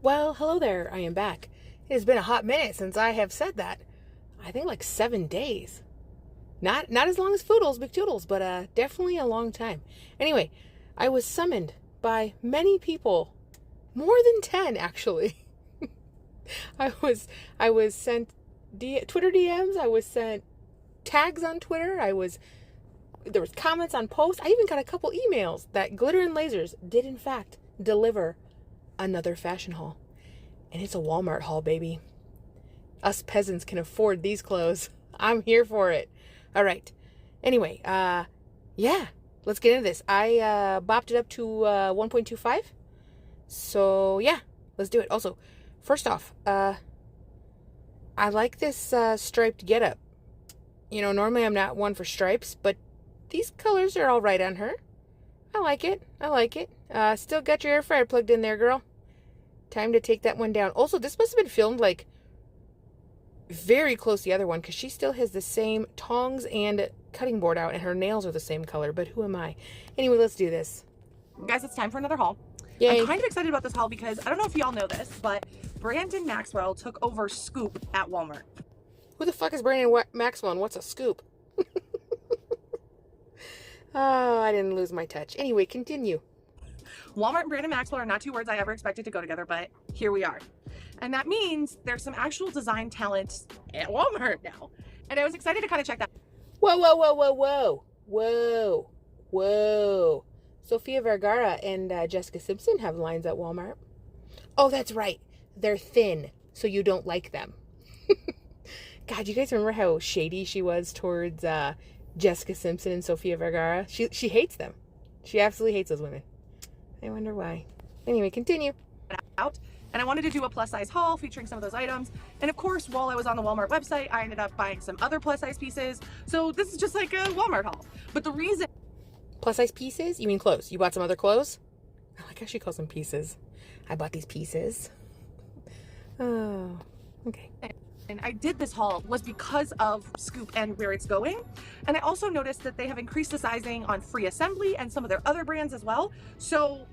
Well, hello there. I am back. It has been a hot minute since I have said that. I think like 7 days. Not as long as Foodles, McToodles, but definitely a long time. Anyway, I was summoned by many people, more than 10 actually. I was sent Twitter DMs. I was sent tags on Twitter. There was comments on posts. I even got a couple emails that Glitterandlazers did in fact deliver another fashion haul. And it's a Walmart haul, baby. Us peasants can afford these clothes. I'm here for it. All right. Anyway, yeah, let's get into this. I bopped it up to 1.25. So, yeah, let's do it. Also, first off, I like this striped getup. You know, normally I'm not one for stripes, but these colors are all right on her. I like it. Still got your air fryer plugged in there, girl. Time to take that one down. Also, this must have been filmed like very close to the other one because she still has the same tongs and cutting board out and her nails are the same color, but who am I? Anyway, let's do this. Guys, it's time for another haul. Yay. I'm kind of excited about this haul because I don't know if y'all know this, but Brandon Maxwell took over Scoop at Walmart. Who the fuck is Brandon Maxwell and what's a scoop? Oh, I didn't lose my touch. Anyway, continue. Walmart and Brandon Maxwell are not two words I ever expected to go together, but here we are. And that means there's some actual design talent at Walmart now. And I was excited to kind of check that. Whoa. Sofia Vergara and Jessica Simpson have lines at Walmart. Oh, that's right. They're thin, so you don't like them. God, you guys remember how shady she was towards Jessica Simpson and Sofia Vergara? She hates them. She absolutely hates those women. I wonder why. Anyway, continue. Out. And I wanted to do a plus size haul featuring some of those items. And of course, while I was on the Walmart website, I ended up buying some other plus size pieces. So this is just like a Walmart haul. But the reason... Plus size pieces? You mean clothes? You bought some other clothes? I like how she calls them pieces. I bought these pieces. Oh, okay. And I did this haul was because of Scoop and where it's going. And I also noticed that they have increased the sizing on Free Assembly and some of their other brands as well. So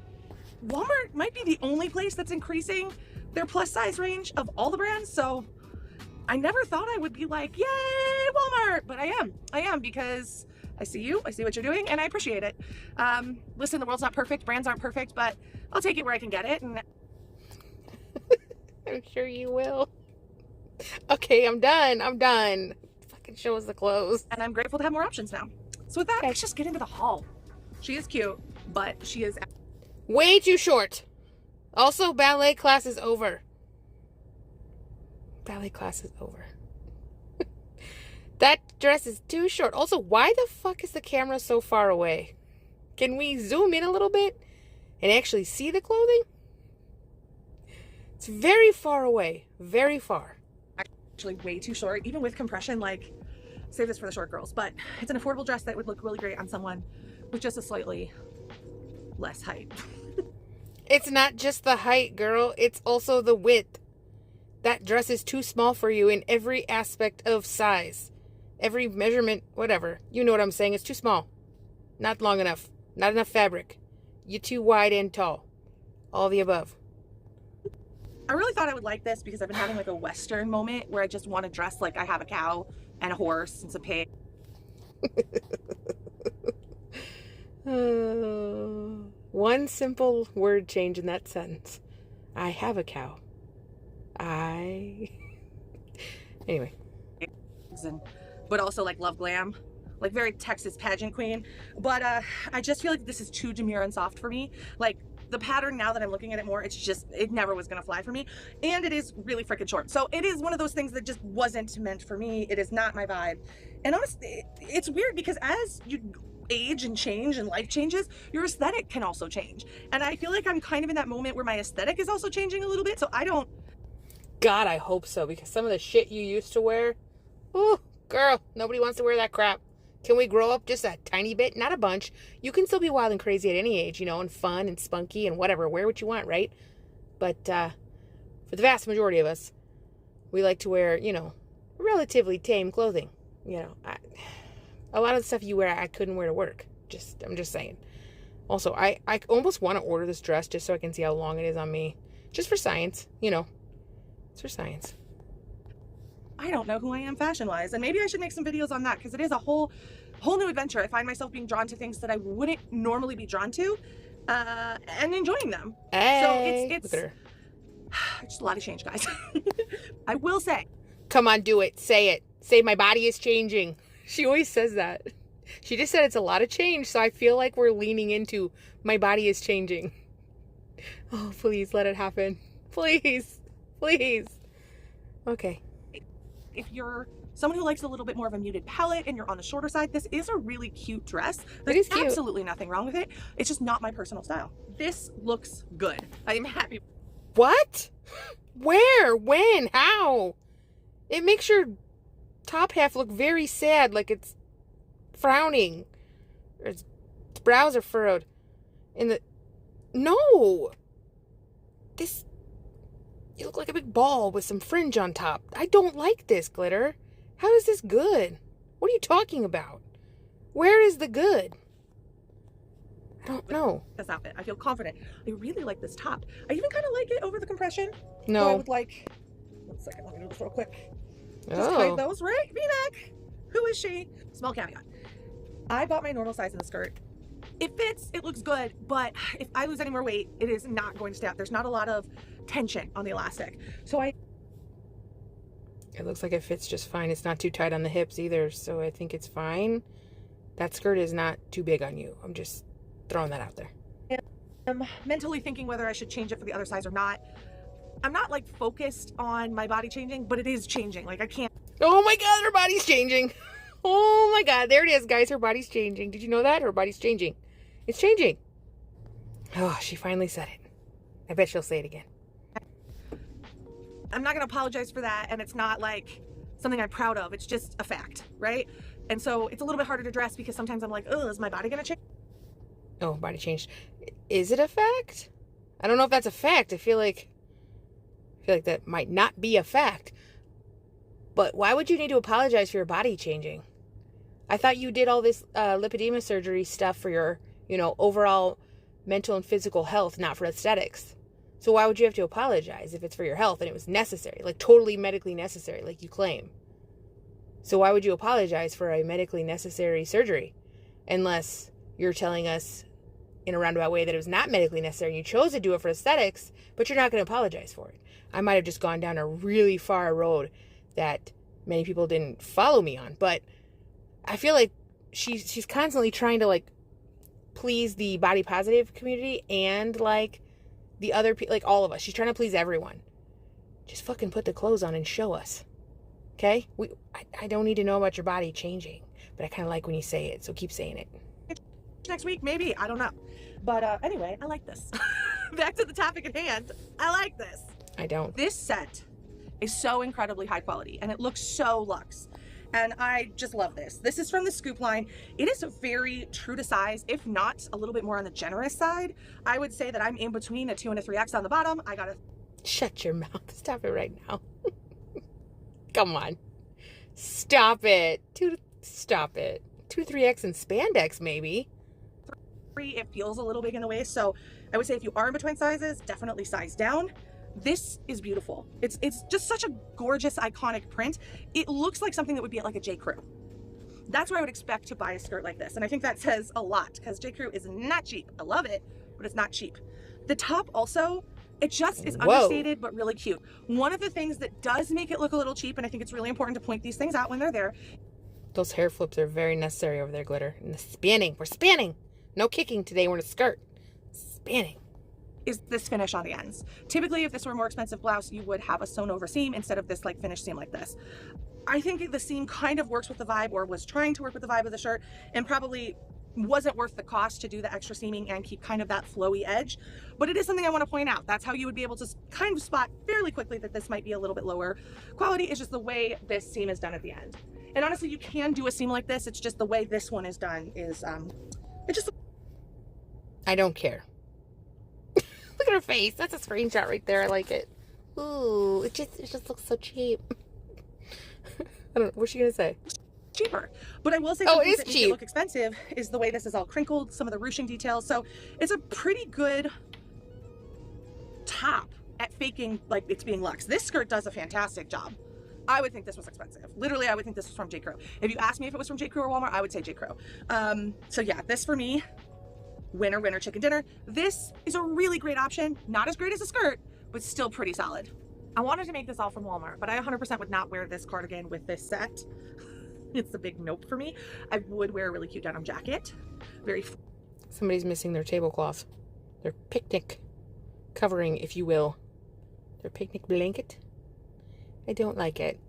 Walmart might be the only place that's increasing their plus size range of all the brands. So I never thought I would be like, yay, Walmart, but I am because I see you, I see what you're doing, and I appreciate it. Listen, the world's not perfect, brands aren't perfect, but I'll take it where I can get it. And I'm sure you will. Okay, I'm done. Fucking show us the clothes. And I'm grateful to have more options now. So with that, let's just get into the haul. She is cute, but she is way too short. Also, ballet class is over. That dress is too short. Also, why the fuck is the camera so far away? Can we zoom in a little bit and actually see the clothing? It's very far away. Very far. Actually way too short, even with compression. Like, save this for the short girls, but it's an affordable dress that would look really great on someone with just a slightly less height. It's not just the height, girl. It's also the width. That dress is too small for you in every aspect of size. Every measurement, whatever. You know what I'm saying. It's too small. Not long enough. Not enough fabric. You're too wide and tall. All the above. I really thought I would like this because I've been having like a Western moment where I just want to dress like I have a cow and a horse and some pig. One simple word change in that sentence. I have a cow. Anyway. But also like love glam. Like very Texas pageant queen. But I just feel like this is too demure and soft for me. Like the pattern, now that I'm looking at it more, it never was gonna fly for me. And it is really freaking short. So it is one of those things that just wasn't meant for me. It is not my vibe. And honestly, it's weird because as you age and change and life changes, your aesthetic can also change. And I feel like I'm kind of in that moment where my aesthetic is also changing a little bit. So I don't... God, I hope so, because some of the shit you used to wear, ooh, girl, nobody wants to wear that crap. Can we grow up just a tiny bit? Not a bunch. You can still be wild and crazy at any age, you know, and fun and spunky and whatever. Wear what you want, right? But for the vast majority of us, we like to wear, you know, relatively tame clothing. You know, a lot of the stuff you wear, I couldn't wear to work. I'm just saying. Also, I almost want to order this dress just so I can see how long it is on me. Just for science, you know. It's for science. I don't know who I am fashion-wise, and maybe I should make some videos on that, because it is a whole new adventure. I find myself being drawn to things that I wouldn't normally be drawn to, and enjoying them. Hey, so it's look at her. just a lot of change, guys. I will say. Come on, do it. Say it. Say my body is changing. She always says that. She just said it's a lot of change, so I feel like we're leaning into my body is changing. Oh, please let it happen. Please. Please. Okay. If you're someone who likes a little bit more of a muted palette and you're on the shorter side, this is a really cute dress. There's absolutely nothing wrong with it. It's just not my personal style. This looks good. I am happy. What? Where? When? How? It makes your top half look very sad, like it's frowning. Or its brows are furrowed. No! This... You look like a big ball with some fringe on top. I don't like this, Glitter. How is this good? What are you talking about? Where is the good? I don't know. This outfit, I feel confident. I really like this top. I even kind of like it over the compression. No. So I would like... 1 second, let me do this real quick. Just hide those, right? V-neck. Who is she? Small caveat. I bought my normal size in the skirt. It fits, it looks good, but if I lose any more weight, it is not going to stay up. There's not a lot of tension on the elastic. So it looks like it fits just fine. It's not too tight on the hips either, so I think it's fine. That skirt is not too big on you. I'm just throwing that out there. I'm mentally thinking whether I should change it for the other size or not. I'm not like focused on my body changing, but it is changing. Like I can't. Oh my God, her body's changing. Oh my God, there it is, guys. Her body's changing. Did you know that? Her body's changing. It's changing. Oh, she finally said it. I bet she'll say it again. I'm not going to apologize for that, and it's not like something I'm proud of. It's just a fact, right? And so it's a little bit harder to dress because sometimes I'm like, oh, is my body going to change? Oh, body changed. Is it a fact? I don't know if that's a fact. I feel like that might not be a fact. But why would you need to apologize for your body changing? I thought you did all this lipedema surgery stuff for your, overall mental and physical health, not for aesthetics. So why would you have to apologize if it's for your health and it was necessary, like totally medically necessary, like you claim? So why would you apologize for a medically necessary surgery? Unless you're telling us in a roundabout way that it was not medically necessary and you chose to do it for aesthetics, but you're not going to apologize for it. I might have just gone down a really far road that many people didn't follow me on, but I feel like she's constantly trying to like please the body positive community and like the other people, like all of us. She's trying to please everyone. Just fucking put the clothes on and show us. Okay? I don't need to know about your body changing, but I kind of like when you say it, so keep saying it. Next week, maybe. I don't know. But anyway, I like this. Back to the topic at hand. I like this. I don't. This set is so incredibly high quality and it looks so luxe. And I just love this. This is from the Scoop line. It is very true to size, if not a little bit more on the generous side. I would say that I'm in between a 2 and a 3X on the bottom. I got a... Shut your mouth. Stop it right now. Come on. Stop it. Stop it. 2 to 3X and spandex, maybe. It feels a little big in the waist. So I would say if you are in between sizes, definitely size down. This is beautiful. It's just such a gorgeous, iconic print. It looks like something that would be at like a J. Crew. That's where I would expect to buy a skirt like this. And I think that says a lot because J. Crew is not cheap. I love it, but it's not cheap. The top also, it just is understated, but really cute. One of the things that does make it look a little cheap, and I think it's really important to point these things out when they're there. Those hair flips are very necessary over there, Glitter. And the spanning. We're spanning. No kicking today. We're in a skirt. Spanning. Is this finish on the ends. Typically, if this were a more expensive blouse, you would have a sewn over seam instead of this like finished seam like this. I think the seam kind of works with the vibe, or was trying to work with the vibe of the shirt, and probably wasn't worth the cost to do the extra seaming and keep kind of that flowy edge. But it is something I want to point out. That's how you would be able to kind of spot fairly quickly that this might be a little bit lower quality. It's just the way this seam is done at the end. And honestly, you can do a seam like this. It's just the way this one is done is, it just... I don't care. Look at her face. That's a screenshot right there. I like it. Ooh, it just looks so cheap. I don't know. What's she gonna say? Cheaper. But I will say something that makes it look expensive is the way this is all crinkled, some of the ruching details. So it's a pretty good top. at faking like it's being luxe. This skirt does a fantastic job. I would think this was expensive. Literally, I would think this was from J. Crew. If you asked me if it was from J. Crew or Walmart, I would say J. Crew. So yeah, this for me, winner, winner, chicken dinner. This is a really great option. Not as great as a skirt, but still pretty solid. I wanted to make this all from Walmart, but I 100% would not wear this cardigan with this set. It's a big nope for me. I would wear a really cute denim jacket. Somebody's missing their tablecloth. Their picnic covering, if you will. Their picnic blanket. I don't like it.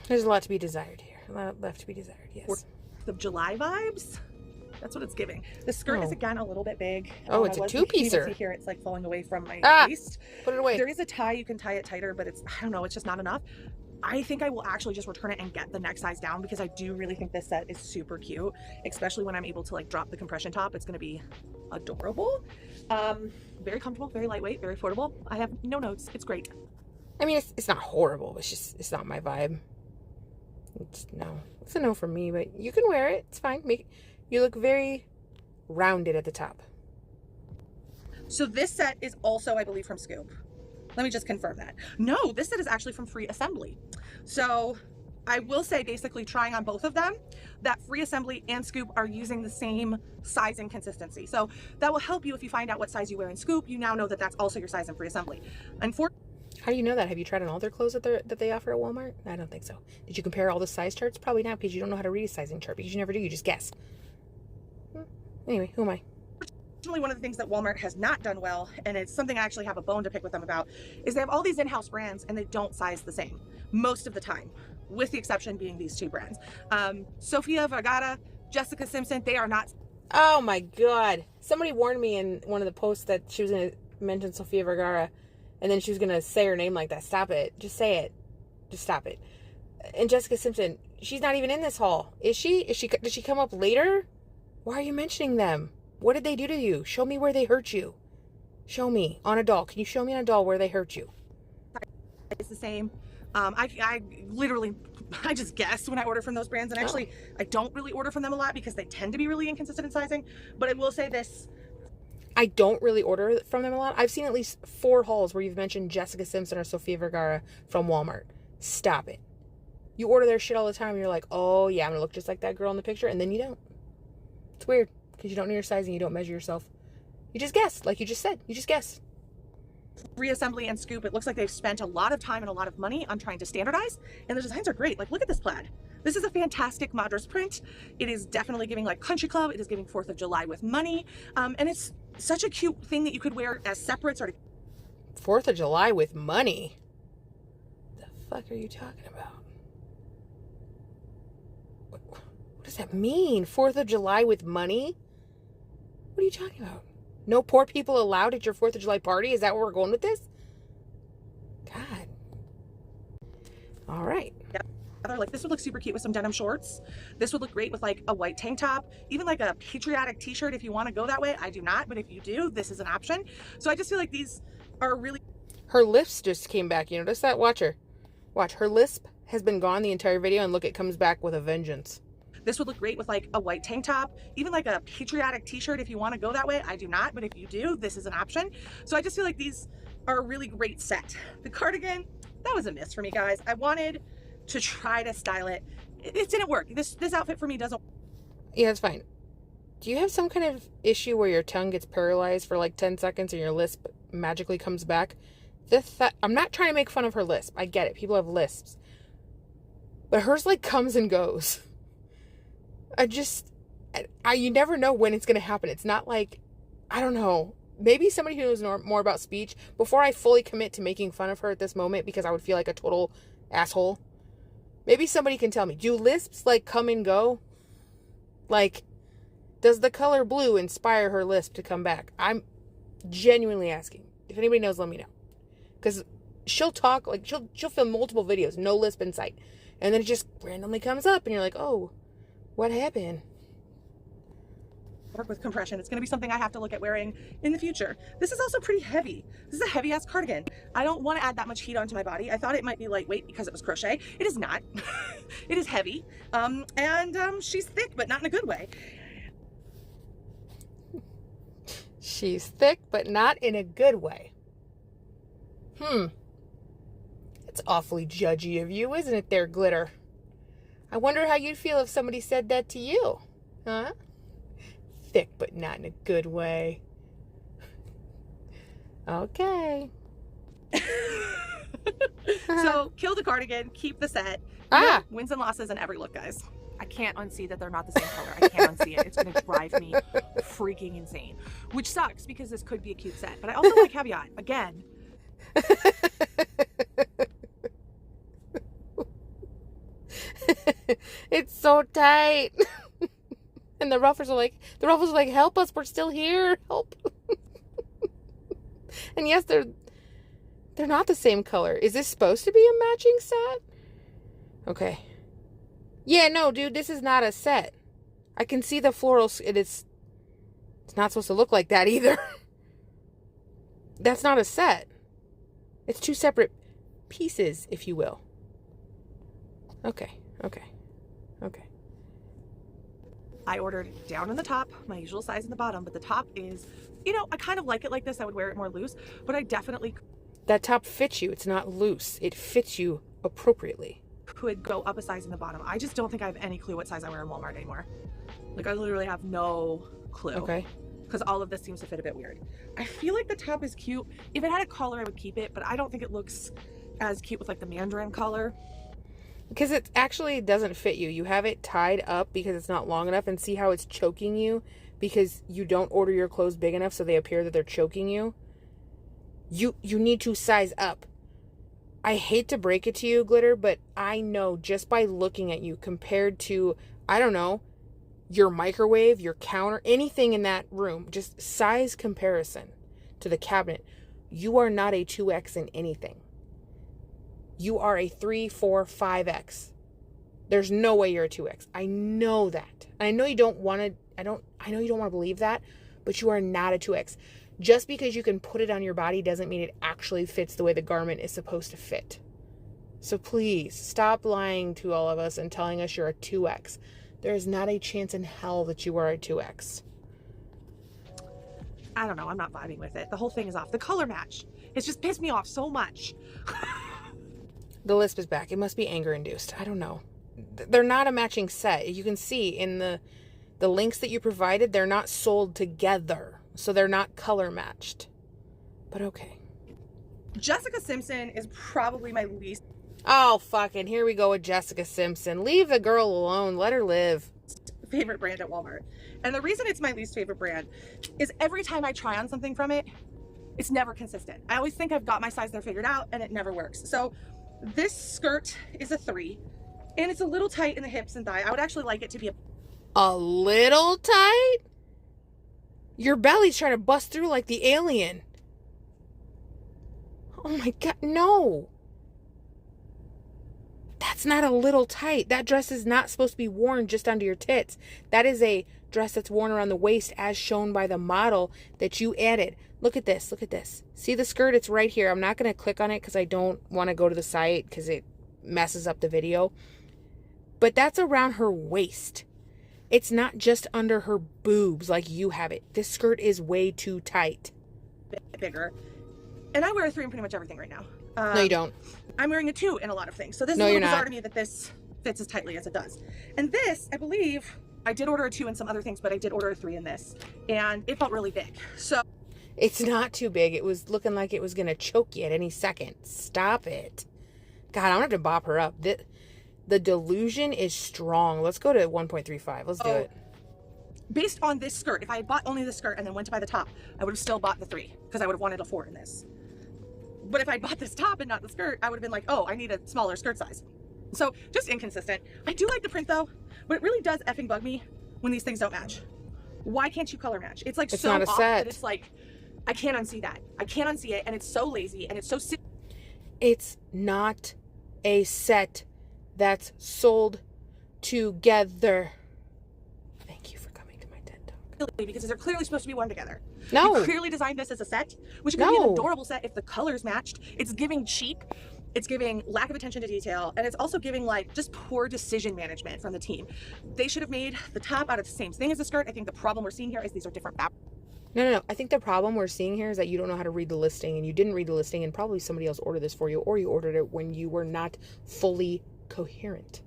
There's a lot to be desired here. A lot left to be desired, yes. 4th of July vibes. That's what it's giving. The skirt is again a little bit big. Oh, it's a two-piecer. See here, it's like falling away from my waist. Put it away. There is a tie, you can tie it tighter, but it's, I don't know, it's just not enough. I think I will actually just return it and get the next size down because I do really think this set is super cute, especially when I'm able to like drop the compression top. It's going to be adorable. Very comfortable, very lightweight, very affordable. I have no notes. It's great. I mean, it's not horrible. It's just, it's not my vibe. It's a no for me, but you can wear it. It's fine. You look very rounded at the top. So this set is also, I believe, from Scoop. Let me just confirm that. No, this set is actually from Free Assembly. So I will say, basically trying on both of them, that Free Assembly and Scoop are using the same size and consistency. So that will help you if you find out what size you wear in Scoop. You now know that that's also your size in Free Assembly. How do you know that? Have you tried on all their clothes that they offer at Walmart? I don't think so. Did you compare all the size charts? Probably not, because you don't know how to read a sizing chart, because you never do. You just guess. Anyway, who am I? One of the things that Walmart has not done well, and it's something I actually have a bone to pick with them about, is they have all these in-house brands and they don't size the same most of the time, with the exception being these two brands. Sofia Vergara, Jessica Simpson, they are not. Oh my God. Somebody warned me in one of the posts that she was going to mention Sofia Vergara and then she was going to say her name like that. Stop it. Just say it. Just stop it. And Jessica Simpson, she's not even in this haul. Is she? Did she come up later? Why are you mentioning them? What did they do to you? Show me where they hurt you. Show me on a doll. Can you show me on a doll where they hurt you? It's the same. I literally, I just guess when I order from those brands, and actually I don't really order from them a lot because they tend to be really inconsistent in sizing. But I will say this. I don't really order from them a lot. I've seen at least 4 hauls where you've mentioned Jessica Simpson or Sofia Vergara from Walmart. Stop it. You order their shit all the time and you're like, oh yeah, I'm gonna look just like that girl in the picture, and then you don't. It's weird. Because you don't know your sizing, you don't measure yourself. You just guess, like you just said. You just guess. Reassembly and Scoop, it looks like they've spent a lot of time and a lot of money on trying to standardize, and the designs are great. Like, look at this plaid. This is a fantastic Madras print. It is definitely giving like country club. It is giving 4th of July with money. And it's such a cute thing that you could wear as separates or 4th of July with money? The fuck are you talking about? What does that mean? 4th of July with money? What are you talking about? No poor people allowed at your 4th of July party? Is that where we're going with this? God. All right. Like, this would look super cute with some denim shorts. This would look great with like a white tank top, even like a patriotic t-shirt if you want to go that way. I do not, but if you do, this is an option. So I just feel like these are really... Her lisp just came back. You notice that? Watch her. Watch. Her lisp has been gone the entire video, and look, it comes back with a vengeance. This would look great with like a white tank top, even like a patriotic t-shirt if you want to go that way. I do not, but if you do, this is an option. So I just feel like these are a really great set. The cardigan, that was a miss for me, guys. I wanted to try to style it. It didn't work. This outfit for me doesn't. Yeah, it's fine. Do you have some kind of issue where your tongue gets paralyzed for like 10 seconds and your lisp magically comes back? I'm not trying to make fun of her lisp. I get it. People have lisps. But hers like comes and goes. You never know when it's going to happen. It's not like, I don't know. Maybe somebody who knows more about speech, before I fully commit to making fun of her at this moment, because I would feel like a total asshole. Maybe somebody can tell me, do lisps like come and go? Like, does the color blue inspire her lisp to come back? I'm genuinely asking. If anybody knows, let me know. Because she'll talk, like she'll film multiple videos, no lisp in sight. And then it just randomly comes up and you're like, oh, what happened? Work with compression. It's going to be something I have to look at wearing in the future. This is also pretty heavy. This is a heavy ass cardigan. I don't want to add that much heat onto my body. I thought it might be lightweight because it was crochet. It is not. It is heavy. And she's thick, but not in a good way. She's thick, but not in a good way. It's awfully judgy of you, isn't it there, Glitter? I wonder how you'd feel if somebody said that to you. Huh? Thick, but not in a good way. Okay. So kill the cardigan, keep the set. Wins and losses in every look, guys. I can't unsee that they're not the same color. I can't unsee it. It's going to drive me freaking insane. Which sucks because this could be a cute set. But I also want to caveat, again. It's so tight. And the ruffles are like, help us, we're still here. Help. And yes, they're not the same color. Is this supposed to be a matching set? Okay. Yeah, no, dude, this is not a set. I can see the florals. It's not supposed to look like that either. That's not a set. It's two separate pieces, if you will. Okay. I ordered down in the top, my usual size in the bottom, but the top is, you know, I kind of like it like this. I would wear it more loose, but I definitely... That top fits you. It's not loose. It fits you appropriately. Could go up a size in the bottom. I just don't think I have any clue what size I wear in Walmart anymore. Like, I literally have no clue. Okay. Because all of this seems to fit a bit weird. I feel like the top is cute. If it had a collar, I would keep it, but I don't think it looks as cute with like the mandarin color. Because it actually doesn't fit you. You have it tied up because it's not long enough, and see how it's choking you because you don't order your clothes big enough so they appear that they're choking you. You need to size up. I hate to break it to you, Glitter, but I know just by looking at you compared to, I don't know, your microwave, your counter, anything in that room, just size comparison to the cabinet, you are not a 2X in anything. You are a 3, 4, 5X. There's no way you're a 2X. I know that. I know you don't want to, I know you don't want to believe that, but you are not a 2X. Just because you can put it on your body doesn't mean it actually fits the way the garment is supposed to fit. So please, stop lying to all of us and telling us you're a 2X. There is not a chance in hell that you are a 2X. I don't know. I'm not vibing with it. The whole thing is off. The color match. It's just pissed me off so much. The lisp is back. It must be anger induced. I don't know. They're not a matching set. You can see in the links that you provided, they're not sold together. So they're not color matched. But okay. Jessica Simpson is probably my least... Oh, fucking here we go with Jessica Simpson. Leave the girl alone. Let her live. Favorite brand at Walmart. And the reason it's my least favorite brand is every time I try on something from it, it's never consistent. I always think I've got my size there figured out and it never works. So this skirt is a 3 and it's a little tight in the hips and thigh. I would actually like it to be a little tight? Your belly's trying to bust through like the alien. Oh my God, no. That's not a little tight. That dress is not supposed to be worn just under your tits. That is a dress that's worn around the waist as shown by the model that you added. Look at this. Look at this. See the skirt? It's right here. I'm not going to click on it because I don't want to go to the site because it messes up the video. But that's around her waist. It's not just under her boobs like you have it. This skirt is way too tight. Bigger. And I wear a 3 in pretty much everything right now. No, you don't. I'm wearing a 2 in a lot of things. So this is a little bizarre to me that this fits as tightly as it does. And this, I believe, I did order a 2 in some other things, but I did order a 3 in this. And it felt really big. So it's not too big. It was looking like it was going to choke you at any second. Stop it. God, I'm going to have to bop her up. The delusion is strong. Let's go to 1.35. Let's do it. Based on this skirt, if I had bought only the skirt and then went to buy the top, I would have still bought the 3 because I would have wanted a 4 in this. But if I bought this top and not the skirt, I would have been like, oh, I need a smaller skirt size. So just inconsistent. I do like the print though, but it really does effing bug me when these things don't match. Why can't you color match? It's like it's so not a off set. that it's like, I can't unsee that. I can't unsee it, and it's so lazy and it's so... It's not a set that's sold together. Thank you for coming to my TED Talk. Because they're clearly supposed to be worn together. No. You clearly designed this as a set, which could be an adorable set if the colors matched. It's giving cheap. It's giving lack of attention to detail. And it's also giving like just poor decision management from the team. They should have made the top out of the same thing as the skirt. I think the problem we're seeing here is these are different fabrics. No. I think the problem we're seeing here is that you don't know how to read the listing, and you didn't read the listing, and probably somebody else ordered this for you, or you ordered it when you were not fully coherent.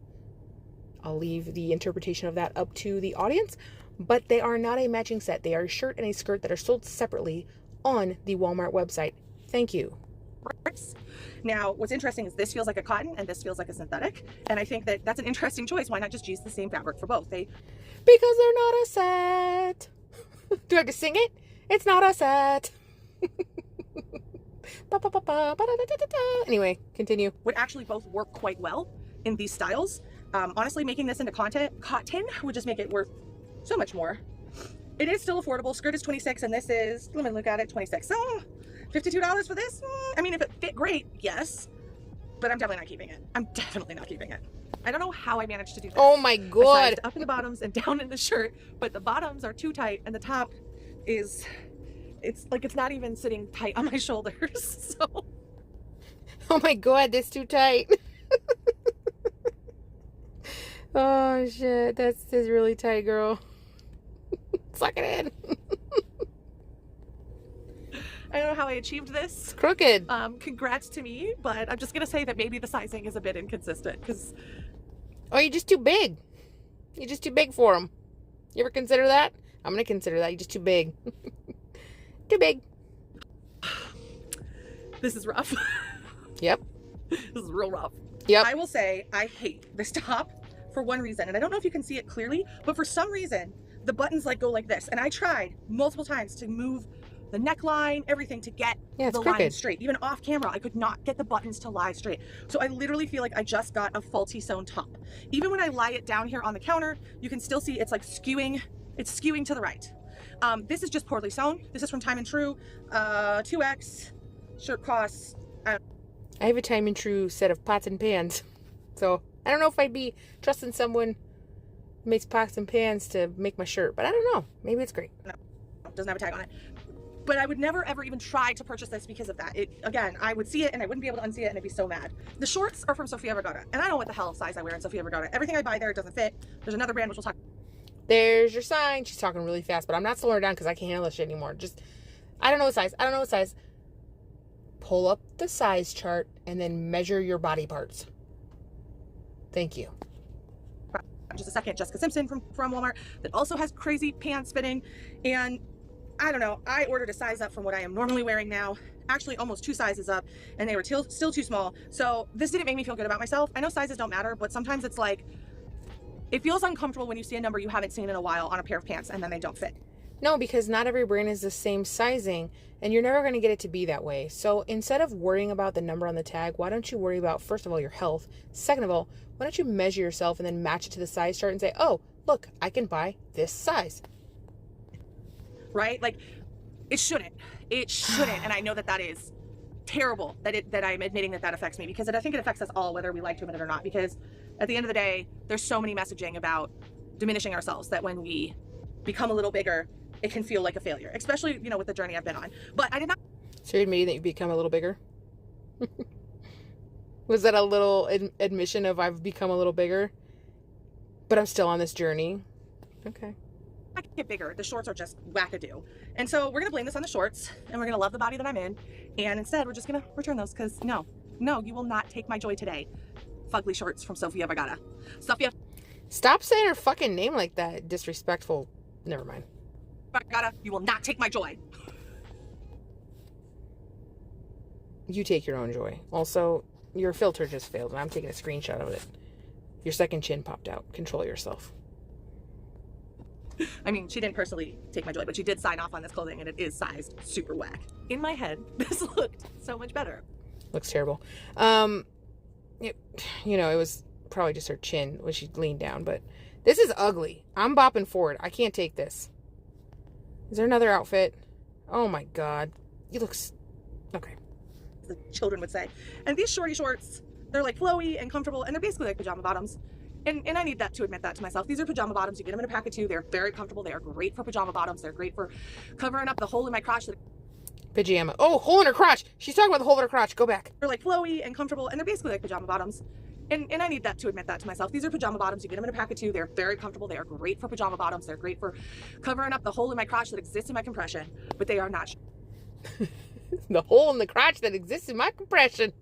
I'll leave the interpretation of that up to the audience, but they are not a matching set. They are a shirt and a skirt that are sold separately on the Walmart website. Thank you. Now, what's interesting is this feels like a cotton and this feels like a synthetic, and I think that that's an interesting choice. Why not just use the same fabric for both? Because they're not a set. Do I have to sing it? It's not a set. Anyway, continue. Would actually both work quite well in these styles. Honestly, making this into cotton would just make it worth so much more. It is still affordable. Skirt is $26 and this is, let me look at it, $26. So $52 for this? I mean, if it fit great, yes, but I'm definitely not keeping it. I'm definitely not keeping it. I don't know how I managed to do this. Oh my God. I sized up in the bottoms and down in the shirt, but the bottoms are too tight and the top is, it's like it's not even sitting tight on my shoulders. So. Oh my God, that's too tight. Oh shit, that's really tight, girl. Suck it in. I don't know how I achieved this. It's crooked. Congrats to me, but I'm just gonna say that maybe the sizing is a bit inconsistent because. Oh, you're just too big. You're just too big for them. You ever consider that? I'm gonna consider that. You're just too big. Too big. This is rough. Yep. This is real rough. Yep. I will say I hate this top for one reason, and I don't know if you can see it clearly, but for some reason the buttons like go like this, and I tried multiple times to move the neckline, everything to get the line straight. Even off camera, I could not get the buttons to lie straight. So I literally feel like I just got a faulty sewn top. Even when I lie it down here on the counter, you can still see it's like skewing. It's skewing to the right. This is just poorly sewn. This is from Time and True, 2X. Shirt costs. I have a Time and True set of pots and pans, so I don't know if I'd be trusting someone who makes pots and pans to make my shirt, but I don't know. Maybe it's great. No, it doesn't have a tag on it. But I would never ever even try to purchase this because of that. Again, I would see it and I wouldn't be able to unsee it and I'd be so mad. The shorts are from Sofia Vergara, and I don't know what the hell size I wear in Sofia Vergara. Everything I buy there doesn't fit. There's another brand which we'll talk. There's your sign. She's talking really fast, but I'm not slowing her down because I can't handle this shit anymore. Just, I don't know what size. I don't know what size. Pull up the size chart and then measure your body parts. Thank you. Just a second, Jessica Simpson from Walmart that also has crazy pants fitting, and I don't know, I ordered a size up from what I am normally wearing now, actually almost 2 sizes up, and they were still too small. So this didn't make me feel good about myself. I know sizes don't matter, but sometimes it's like, it feels uncomfortable when you see a number you haven't seen in a while on a pair of pants and then they don't fit. No, because not every brand is the same sizing, and you're never going to get it to be that way. So instead of worrying about the number on the tag, why don't you worry about, first of all, your health? Second of all, why don't you measure yourself and then match it to the size chart and say, oh, look, I can buy this size. Right? Like, it shouldn't. It shouldn't. And I know that that is terrible that I'm admitting that affects me, because I think it affects us all, whether we like to admit it or not, because at the end of the day, there's so many messaging about diminishing ourselves that when we become a little bigger, it can feel like a failure, especially, with the journey I've been on. But I did not. So you're admitting that you become a little bigger? Was that a little admission of I've become a little bigger, but I'm still on this journey? Okay. I can get bigger. The shorts are just wackadoo. And so we're going to blame this on the shorts, and we're going to love the body that I'm in. And instead, we're just going to return those, because no, you will not take my joy today. Fugly shorts from Sofia Vergara. Sofia. Stop saying her fucking name like that. Disrespectful. Never mind. Vergara, you will not take my joy. You take your own joy. Also, your filter just failed, and I'm taking a screenshot of it. Your second chin popped out. Control yourself. I mean, she didn't personally take my joy, but she did sign off on this clothing, and it is sized super whack. In my head, this looked so much better. Looks terrible. It was probably just her chin when she leaned down, but this is ugly. I'm bopping forward. I can't take this. Is there another outfit? Oh my God. You look... Okay. The children would say. And these shorty shorts, they're like flowy and comfortable, and they're basically like pajama bottoms. And I need to admit that to myself. These are pajama bottoms. You get them in a pack of 2. They're very comfortable. They are great for pajama bottoms. They're great for covering up the hole in my crotch. Pajama. Oh, hole in her crotch. She's talking about the hole in her crotch. Go back. They're like flowy and comfortable, and they're basically like pajama bottoms. And I need that to admit that to myself. These are pajama bottoms. You get them in a pack of 2. They're very comfortable. They are great for pajama bottoms. They're great for covering up the hole in my crotch that exists in my compression, but they are not. The hole in the crotch that exists in my compression.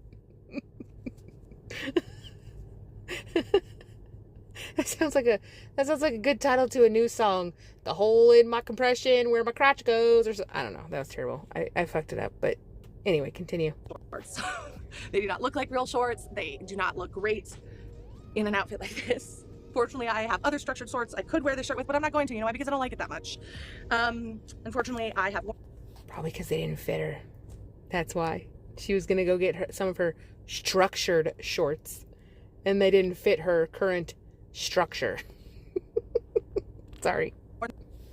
That sounds like a good title to a new song. The hole in my compression where my crotch goes, or so, I don't know. That was terrible. I fucked it up. But anyway, continue. Shorts. They do not look like real shorts. They do not look great in an outfit like this. Fortunately, I have other structured shorts I could wear this shirt with, but I'm not going to. You know why? Because I don't like it that much. Unfortunately, I have one. Probably because they didn't fit her. That's why. She was gonna go get some of her structured shorts, and they didn't fit her current structure. Sorry.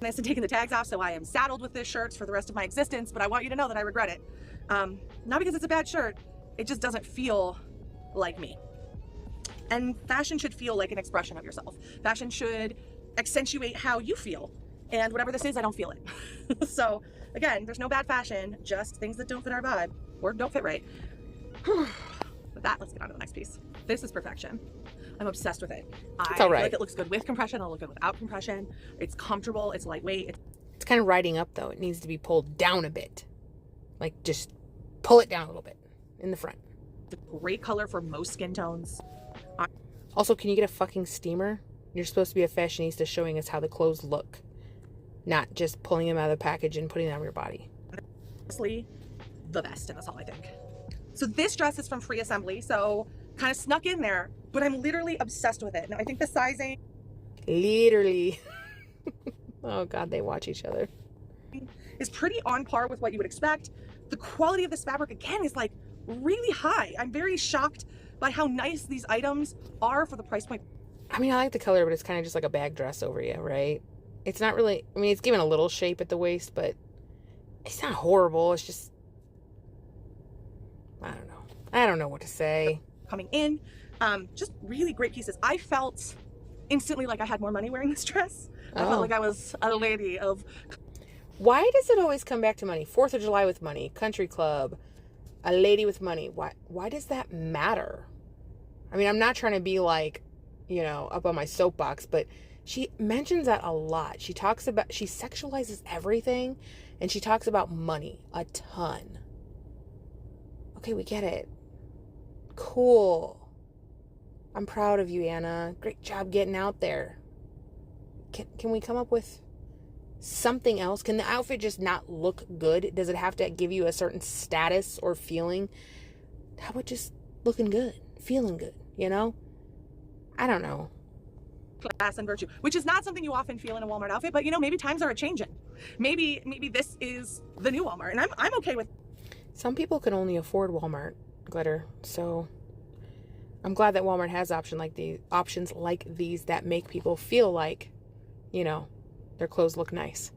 Nice and taking the tags off, so I am saddled with this shirt for the rest of my existence, but I want you to know that I regret it. Not because it's a bad shirt, it just doesn't feel like me. And fashion should feel like an expression of yourself. Fashion should accentuate how you feel. And whatever this is, I don't feel it. So again, there's no bad fashion, just things that don't fit our vibe or don't fit right. With that, let's get on to the next piece. This is perfection. I'm obsessed with it. It's all right. feel like it looks good with compression. It'll look good without compression. It's comfortable. It's lightweight. It's kind of riding up, though. It needs to be pulled down a bit. Like, just pull it down a little bit in the front. It's a great color for most skin tones. Also, can you get a fucking steamer? You're supposed to be a fashionista showing us how the clothes look, not just pulling them out of the package and putting them on your body. Honestly, the best in this haul, I think. So this dress is from Free Assembly, so kind of snuck in there, but I'm literally obsessed with it. Now, I think the sizing... Literally. Oh, God, they watch each other. ...is pretty on par with what you would expect. The quality of this fabric, again, is like really high. I'm very shocked by how nice these items are for the price point. I mean, I like the color, but it's kind of just like a bag dress over you, right? It's not really... I mean, it's given a little shape at the waist, but it's not horrible. It's just... I don't know. I don't know what to say. Coming in, just really great pieces. I felt instantly like I had more money wearing this dress. I felt like I was a lady of... Why does it always come back to money? 4th of July with money, country club, a lady with money. Why does that matter? I mean, I'm not trying to be like, you know, up on my soapbox, but she mentions that a lot. She sexualizes everything, and she talks about money a ton. Okay, we get it. Cool. I'm proud of you, Anna. Great job getting out there. Can we come up with something else? Can the outfit just not look good? Does it have to give you a certain status or feeling? How about just looking good, feeling good, you know? I don't know. Class and virtue, which is not something you often feel in a Walmart outfit, but you know, maybe times are a-changing. Maybe this is the new Walmart, and I'm okay with... Some people can only afford Walmart glitter, so I'm glad that Walmart has options like these that make people feel like, you know, their clothes look nice.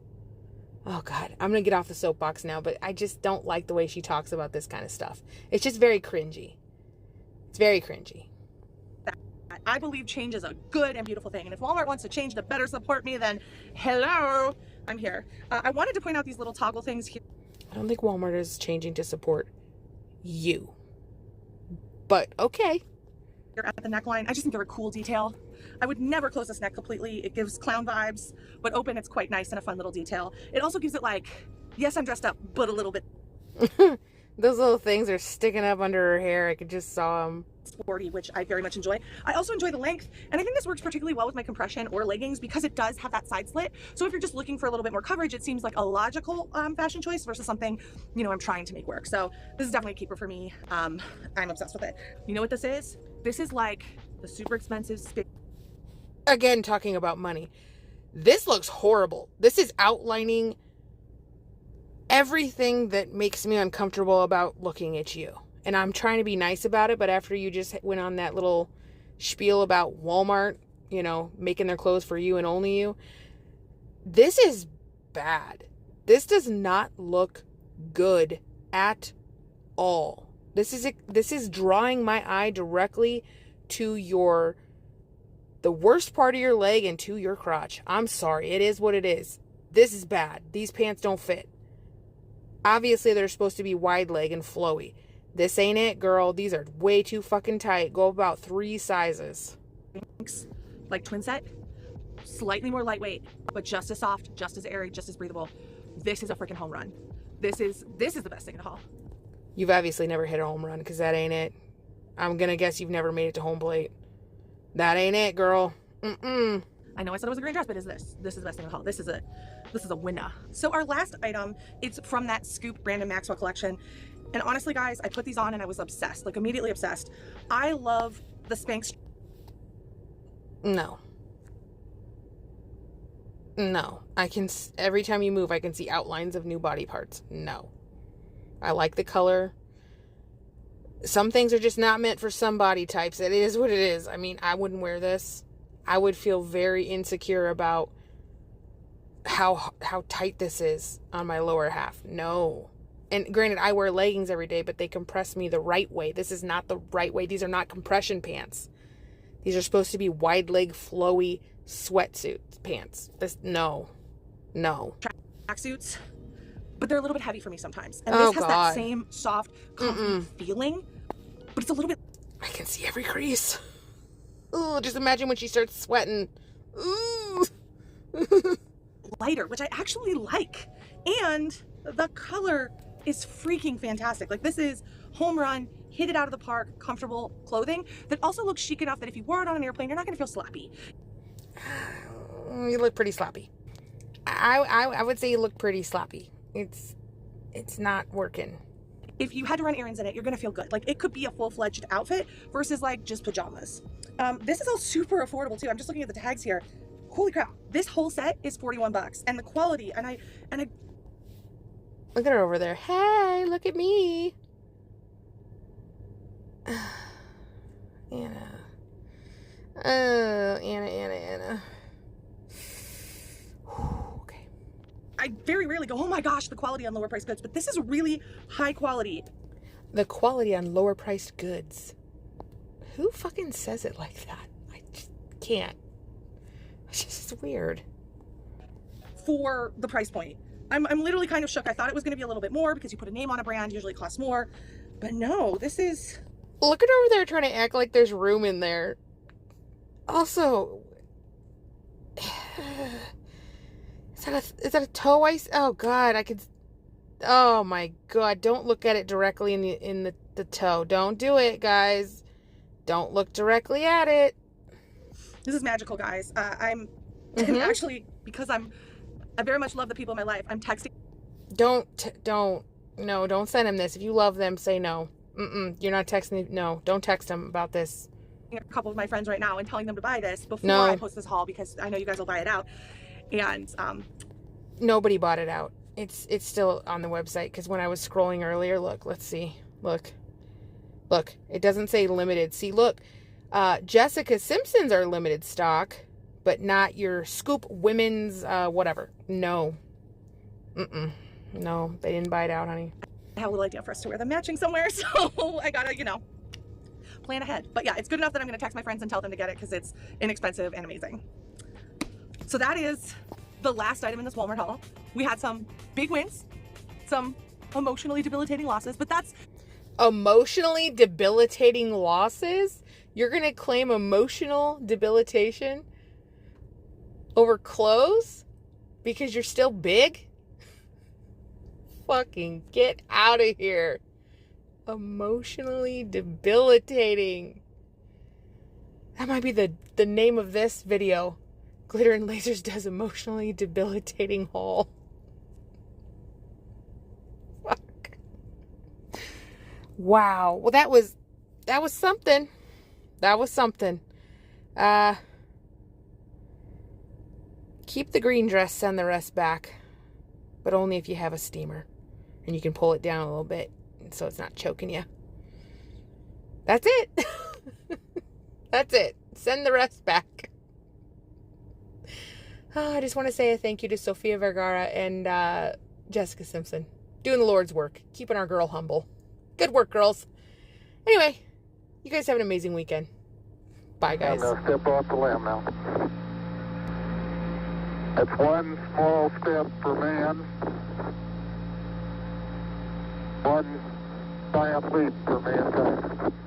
Oh God, I'm gonna get off the soapbox now, but I just don't like the way she talks about this kind of stuff. It's just very cringy. It's very cringy. I believe change is a good and beautiful thing, and if Walmart wants to change to better support me, then hello, I'm here. I wanted to point out these little toggle things here. I don't think Walmart is changing to support you. But okay. At the neckline, I just think they're a cool detail. I would never close this neck completely. It gives clown vibes, but open, it's quite nice and a fun little detail. It also gives it like, yes, I'm dressed up, but a little bit. Those little things are sticking up under her hair. I could just saw them. Sporty, which I very much enjoy. I also enjoy the length, and I think this works particularly well with my compression or leggings because it does have that side slit. So if you're just looking for a little bit more coverage, it seems like a logical fashion choice versus something, you know, I'm trying to make work. So this is definitely a keeper for me. I'm obsessed with it. You know what this is? This is like the super expensive... Again, talking about money. This looks horrible. This is outlining everything that makes me uncomfortable about looking at you. And I'm trying to be nice about it, but after you just went on that little spiel about Walmart, you know, making their clothes for you and only you, this is bad. This does not look good at all. This is drawing my eye directly to the worst part of your leg and to your crotch. I'm sorry. It is what it is. This is bad. These pants don't fit. Obviously, they're supposed to be wide leg and flowy. This ain't it, girl. These are way too fucking tight. Go about 3 sizes. Like twin set, slightly more lightweight, but just as soft, just as airy, just as breathable. This is a freaking home run. This is the best thing in the haul. You've obviously never hit a home run, because that ain't it. I'm gonna guess you've never made it to home plate. That ain't it, girl. Mm-mm. I know I said it was a green dress, but this is the best thing in the haul. This is a winner. So our last item, it's from that Scoop Brandon Maxwell collection. And honestly, guys, I put these on and I was obsessed, like immediately obsessed. I love the Spanx. No. No. Every time you move, I can see outlines of new body parts. No. I like the color. Some things are just not meant for some body types. It is what it is. I mean, I wouldn't wear this. I would feel very insecure about how tight this is on my lower half. No. And granted, I wear leggings every day, but they compress me the right way. This is not the right way. These are not compression pants. These are supposed to be wide leg, flowy sweatsuit pants. No. Tracksuits, but they're a little bit heavy for me sometimes. And this has that same soft, comfy feeling, but it's a little bit. I can see every crease. Ooh, just imagine when she starts sweating. Ooh. Lighter, which I actually like. And the color is freaking fantastic. Like, this is home run, hit it out of the park, comfortable clothing that also looks chic enough that if you wore it on an airplane, you're not going to feel sloppy. You look pretty sloppy. I would say you look pretty sloppy. It's not working. If you had to run errands in it, you're going to feel good. Like, it could be a full-fledged outfit versus like just pajamas. This is all super affordable too. I'm just looking at the tags here. Holy crap. This whole set is $41, and the quality, and I look at her over there. Hey, look at me. Anna. Oh, Anna. Okay. I very rarely go, oh my gosh, the quality on lower priced goods, but this is really high quality. The quality on lower priced goods. Who fucking says it like that? I just can't. It's just weird. For the price point. I'm literally kind of shook. I thought it was going to be a little bit more because you put a name on a brand, usually it costs more. But no, this is... Look at her over there trying to act like there's room in there. Also... Is that a toe ice? Oh, God, I could... Oh, my God. Don't look at it directly in the toe. Don't do it, guys. Don't look directly at it. This is magical, guys. I'm actually, because I very much love the people in my life, I'm texting. Don't send him this. If you love them, say no. You're not texting. No, don't text him about this. A couple of my friends right now and telling them to buy this before I post this haul because I know you guys will buy it out. And nobody bought it out. It's still on the website because when I was scrolling earlier, let's see. Look, it doesn't say limited. See, look, Jessica Simpson's are limited stock, but not your Scoop women's whatever. No. No, they didn't buy it out, honey. I have a little idea for us to wear them matching somewhere, so I gotta, plan ahead. But yeah, it's good enough that I'm gonna text my friends and tell them to get it because it's inexpensive and amazing. So that is the last item in this Walmart haul. We had some big wins, some emotionally debilitating losses, but that's... Emotionally debilitating losses? You're gonna claim emotional debilitation over clothes because you're still big? Fucking get out of here. Emotionally debilitating. That might be the name of this video. Glitter and Lasers does emotionally debilitating haul. Fuck. Wow. Well, that was something. That was something. Keep the green dress, send the rest back. But only if you have a steamer. And you can pull it down a little bit so it's not choking you. That's it. That's it. Send the rest back. I just want to say a thank you to Sofia Vergara and Jessica Simpson. Doing the Lord's work. Keeping our girl humble. Good work, girls. Anyway, you guys have an amazing weekend. Bye, guys. I'm going to step off the limb now. That's one small step for man. One giant leap for mankind.